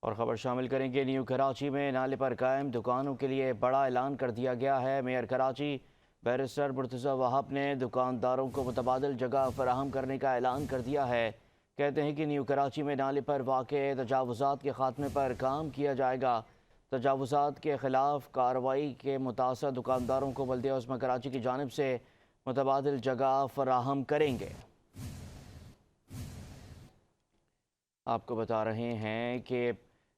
اور خبر شامل کریں گے نیو کراچی میں نالے پر قائم دکانوں کے لیے بڑا اعلان کر دیا گیا ہے۔ میئر کراچی بیرسٹر مرتضی وہاب نے دکانداروں کو متبادل جگہ فراہم کرنے کا اعلان کر دیا ہے۔ کہتے ہیں کہ نیو کراچی میں نالے پر واقع تجاوزات کے خاتمے پر کام کیا جائے گا۔ تجاوزات کے خلاف کارروائی کے متاثرہ دکانداروں کو بلدیہ عظمی کراچی کی جانب سے متبادل جگہ فراہم کریں گے۔ آپ کو بتا رہے ہیں کہ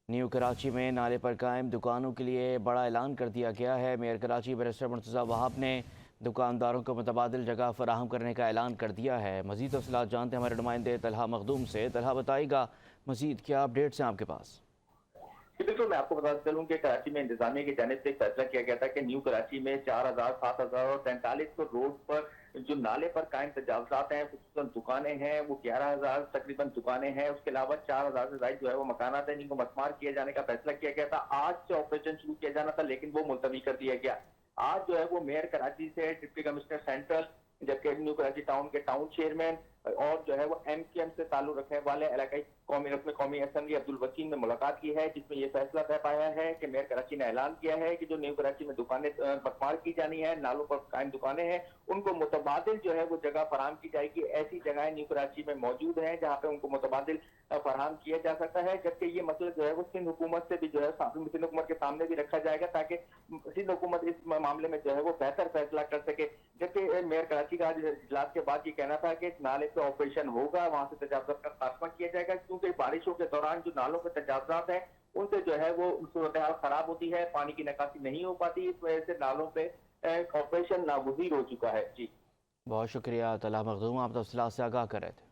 نیو کراچی میں نالے پر قائم دکانوں کے لیے بڑا اعلان کر دیا گیا ہے۔ میئر کراچی بیرسٹر مرتضی وہاب نے دکانداروں کو متبادل جگہ فراہم کرنے کا اعلان کر دیا ہے۔ مزید تفصیلات جانتے ہیں ہمارے نمائندے طلحہ مخدوم سے۔ طلحہ بتائے گا مزید کیا اپڈیٹس ہیں آپ کے پاس؟ بالکل، میں آپ کو بتا چلوں کہ کراچی میں انتظامیہ کی جانب سے ایک فیصلہ کیا گیا تھا کہ نیو کراچی میں 4000، 7000 اور 4300 روڈ پر جو نالے پر قائم تجاوزات ہیں، خصوصاً دکانیں ہیں، وہ 11000 تقریباً دکانیں ہیں۔ اس کے علاوہ 4000 سے زائد جو ہے وہ مکانات ہیں جن کو مسمار کیے جانے کا فیصلہ کیا گیا تھا۔ آج سے آپریشن شروع کیا جانا تھا لیکن وہ ملتوی کر دیا گیا۔ آج جو ہے وہ میئر کراچی سے ڈپٹی کمشنر سینٹرل، جبکہ نیو کراچی ٹاؤن کے ٹاؤن چیئرمین اور جو ہے وہ ایم کیو ایم سے تعلق رکھنے والے علاقائی قومی اسمبلی عبدالوسیم نے ملاقات کی ہے، جس میں یہ فیصلہ طے پایا ہے کہ میئر کراچی نے اعلان کیا ہے کہ جو نیو کراچی میں دکانیں مسمار کی جانی ہیں، نالوں پر قائم دکانیں ہیں، ان کو متبادل جو ہے وہ جگہ فراہم کی جائے گی۔ ایسی جگہیں نیو کراچی میں موجود ہیں جہاں پہ ان کو متبادل فراہم کیا جا سکتا ہے، جبکہ یہ مسئلہ جو ہے وہ سندھ حکومت سے بھی جو ہے سندھ حکومت کے سامنے بھی رکھا جائے گا تاکہ سندھ حکومت اس معاملے میں جو ہے وہ بہتر فیصلہ کر سکے۔ جبکہ میئر کراچی کا اجلاس کے بعد یہ کہنا تھا کہ نالے پہ آپریشن ہوگا، وہاں سے تجاوزات کا خاتمہ کیا جائے گا، کیونکہ بارشوں کے دوران جو نالوں پہ تجاوزات ہیں ان سے جو ہے وہ صورتحال خراب ہوتی ہے، پانی کی نکاسی نہیں ہو پاتی، اس وجہ سے نالوں پہ آپریشن ناگزیر ہو چکا ہے۔ جی بہت شکریہ طلحہ مخدوم، آپ تفصیلات سے آگاہ کر رہے تھے۔